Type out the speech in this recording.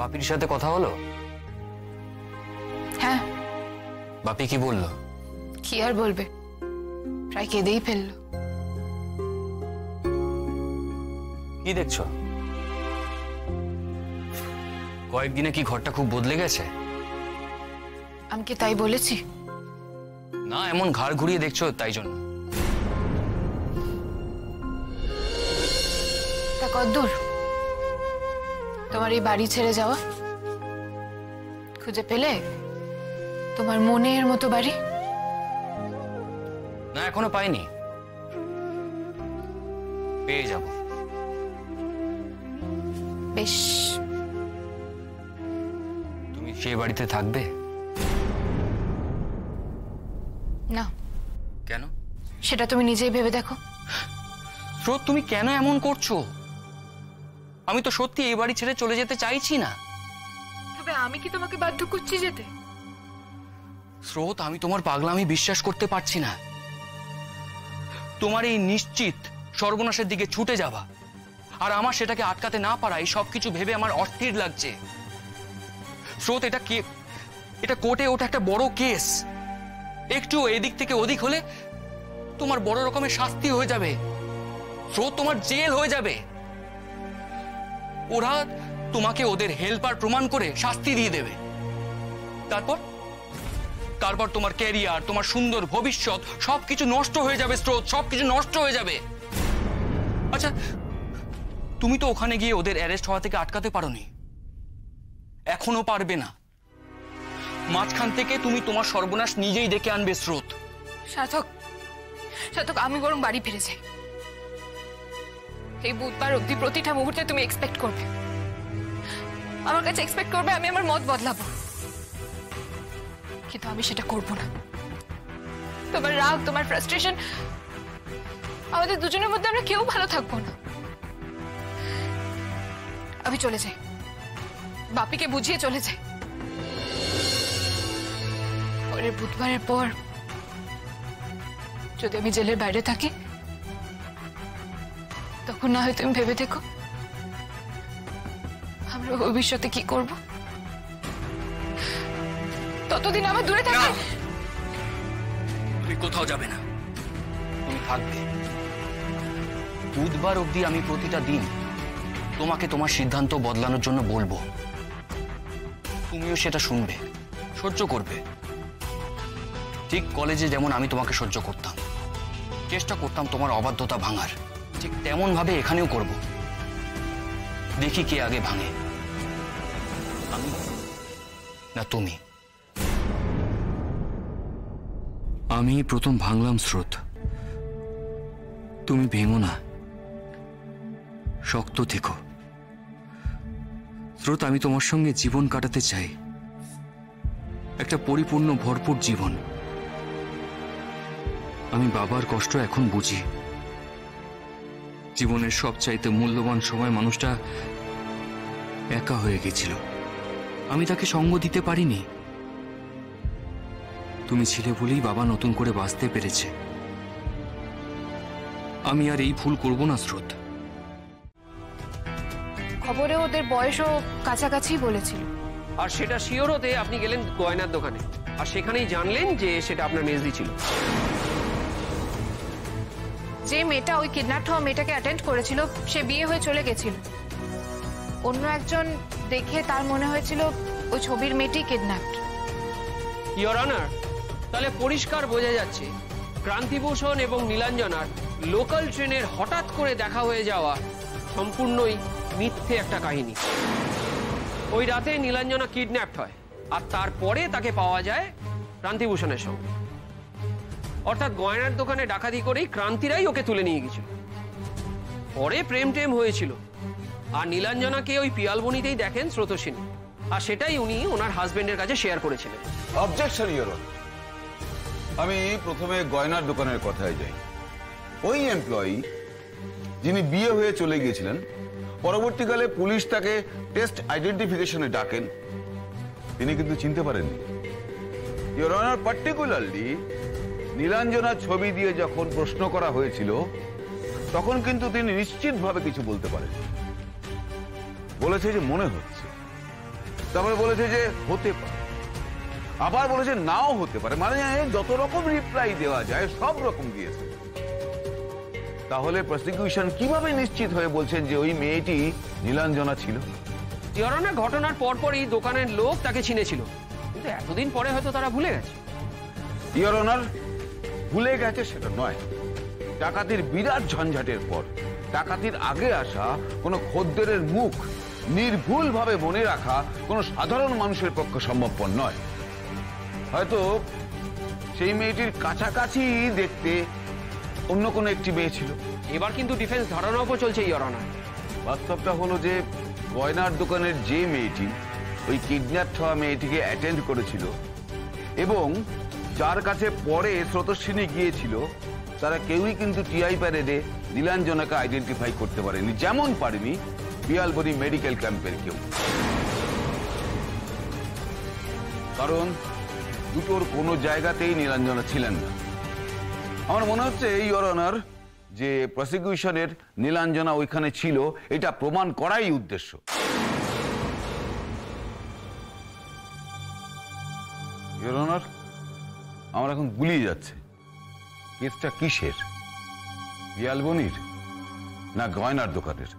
বাপির সাথে কথা হলো? হ্যাঁ। বাপি কি বললো? কি আর বলবে, প্রায় কেঁদেই ফেললো। কি দেখছো? কয়েকদিনে কি ঘরটা খুব বদলে গেছে? আমি কি তাই বলেছি? না, এমন ঘাড় ঘুরিয়ে দেখছো তাই জন্য। তা কতদূর তোমার এই বাড়ি ছেড়ে যাওয়া? খুঁজে পেলে তোমার মনের মতো বাড়ি? না, এখনো পাইনি, পেয়ে যাব। বেশ। তুমি সেই বাড়িতে থাকবে? না। কেন? সেটা তুমি নিজেই ভেবে দেখো। স্রোত, তুমি কেন এমন করছো? আমি তো সত্যি এই বাড়ি ছেড়ে চলে যেতে চাইছি না। তবে আমি কি তোমাকে বাধ্য করছি যেতে? স্রোত, আমি তোমার পাগলামি বিশ্বাস করতে পারছি না। তোমার এই নিশ্চিত সর্বনাশের দিকে ছুটে যাওয়া আর আমার সেটাকে আটকাতে না পারা, এই সবকিছু ভেবে আমার অস্থির লাগছে। স্রোত, এটা কোর্টে ওটা একটা বড় কেস। একটু এদিক থেকে ওদিক হলে তোমার বড় রকমের শাস্তি হয়ে যাবে। স্রোত, তোমার জেল হয়ে যাবে। ওরা তোমাকে ওদের হেল্পার প্রমাণ করে শাস্তি দিয়ে দেবে। তারপর তোমার ক্যারিয়ার, তোমার সুন্দর ভবিষ্যৎ সবকিছু নষ্ট হয়ে যাবে। স্রোত, সবকিছু নষ্ট হয়ে যাবে। আচ্ছা, তুমি তো ওখানে গিয়ে ওদের অ্যারেস্ট হওয়া থেকে আটকাতে পারোনি, এখনো পারবে না। মাঝখান থেকে তুমি তোমার সর্বনাশ নিজেই ডেকে আনবে। স্রোত, সার্থক, আমি বরং বাড়ি ফিরে যাই। এই বুধবার অবধি প্রতিটা মুহূর্তে তুমি এক্সপেক্ট করবে, আমার কাছে এক্সপেক্ট করবে আমি আমার মত বদলাবো, কিন্তু আমি সেটা করব না। তোমার রাগ, তোমার ফ্রাস্ট্রেশন, আমাদের দুজনের মধ্যে আমরা কেউ ভালো থাকবো না। আমি চলে যাই, বাপিকে বুঝিয়ে চলে যাই। পরের বুধবারের পর যদি আমি জেলের বাইরে থাকি, তখন না হয় তুমি ভেবে দেখো আমরা ভবিষ্যতে কি করব। ততদিন আমার দূরে থাকবে। তুমি কোথাও যাবে না, তুমি থাকবে। বুধবার অবধি আমি প্রতিটা দিন তোমাকে তোমার সিদ্ধান্ত বদলানোর জন্য বলবো। তুমিও সেটা শুনবে, সহ্য করবে। ঠিক কলেজে যেমন আমি তোমাকে সহ্য করতাম, চেষ্টা করতাম তোমার অবাধ্যতা ভাঙার, ঠিক তেমন ভাবে এখানেও করব। দেখি কে আগে ভাঙে, আমি না তুমি। আমি প্রথম ভাঙলাম স্রোত, তুমি ভেঙো না, শক্ত থেকো। স্রোত, আমি তোমার সঙ্গে জীবন কাটাতে চাই, একটা পরিপূর্ণ ভরপুর জীবন। আমি বাবার কষ্ট এখন বুঝি। জীবনের সবচাইতে মূল্যবান সময় মানুষটা একা হয়ে গেছিল, আমি তাকে সঙ্গ দিতে পারিনি। তুমি ছিলে বলেই বাবা নতুন করে বাঁচতে পেরেছে। আমি আর এই ভুল করব না স্রোত। খবরে ওদের বয়সও কাছাকাছি বলেছিল। আর সেটা শিওর হতে আপনি গেলেন গয়নার দোকানে, আর সেখানেই জানলেন যে সেটা আপনার মেজদি ছিল। যে মেয়েটা ওই কিডন্যাপ হওয়া মেয়েটাকে অ্যাটেন্ড করেছিল, সে বিয়ে হয়ে চলে গেছিল। অন্য একজন দেখে তার মনে হয়েছিল ওই ছবির মেয়েটি কিডন্যাপড। ইওর অনার, তাহলে পরিষ্কার বোঝা যাচ্ছে ক্রান্তিভূষণ এবং নীলাঞ্জনার লোকাল ট্রেনের হঠাৎ করে দেখা হয়ে যাওয়া সম্পূর্ণই মিথ্যে একটা কাহিনী। ওই রাতে নীলাঞ্জনা কিডন্যাপড হয়, আর তারপরে তাকে পাওয়া যায় ক্রান্তিভূষণের সঙ্গে। অর্থাৎ গয়নার দোকানে ডাকাতি করেই ক্রান্তিরাই ওকে তুলে নিয়ে গেছিল। পরে প্রেম টেম হয়েছিল, আর নীলাঞ্জনাকে ওই পিয়ালবনিতেই দেখেন স্রোতস্বিনী, আর সেটাই উনি ওনার হাজবেন্ডের কাছে শেয়ার করেছিলেন। অবজেকশন ইওর অনার, আমি প্রথমে গয়নার দোকানের কথায় যাই। ওই এমপ্লয়ি যিনি বিয়ে হয়ে চলে গিয়েছিলেন, পরবর্তীকালে পুলিশ তাকে টেস্ট আইডেন্টিফিকেশনে ডাকেন, তিনি কিন্তু চিনতে পারেননি। ইওর অনার, পার্টিকুলারলি নীলাঞ্জনার ছবি দিয়ে যখন প্রশ্ন করা হয়েছিল, তখন কিন্তু তিনি নিশ্চিতভাবে কিছু বলতে পারেন। বলেছে যে মনে হচ্ছে, তারপরে বলেছে যে হতে পারে, আবার বলেছে নাও হতে পারে, মানে যত রকম রিপ্লাই দেওয়া যায় সব রকম দিয়েছে। তাহলে প্রসিকিউশন কিভাবে নিশ্চিত হয়ে বলছেন যে ওই মেয়েটি নীলাঞ্জনা ছিল? ইওর অনার, ঘটনার পরপরই দোকানের লোক তাকে চিনেছিল, কিন্তু এতদিন পরে হয়তো তারা ভুলে গেছে। ইওর অনার, ভুলে গেছে সেটা নয়, ডাকাতির বিরাট ঝঞ্ঝাটের পর ডাকাতির আগে আসা কোনো খদ্দেরের মুখ নির্ভুলভাবে মনে রাখা কোনো সাধারণ মানুষের পক্ষে সম্ভবপর নয়। হয়তো সেই মেয়েটির কাছাকাছি দেখতে অন্য কোনো একটি মেয়ে ছিল। এবার কিন্তু ডিফেন্স ধারণার উপর চলছে ইওর অনার। বাস্তবটা হলো যে গয়নার দোকানের যে মেয়েটি ওই কিডন্যাপ হওয়া মেয়েটিকে অ্যাটেন্ড করেছিল এবং যার কাছে পরে স্রোতস্বিনী গিয়েছিল, তারা কেউই কিন্তু টিআই প্যারেডে নীলাঞ্জনাকে আইডেন্টিফাই করতে পারেনি, যেমন পারেনি বিয়ালবনি মেডিকেল ক্যাম্পের কেউ। কারণ দুটোর কোনো জায়গাতেই নীলাঞ্জনা ছিলেন না। আমার মনে হচ্ছে ইওর অনার যে প্রসিকিউশনের নীলাঞ্জনা ওইখানে ছিল এটা প্রমাণ করাই উদ্দেশ্য। ইওর অনার, আমার এখন গুলিয়ে যাচ্ছে কেসটা কিসের, বিয়ালবনির না গয়নার দোকানের?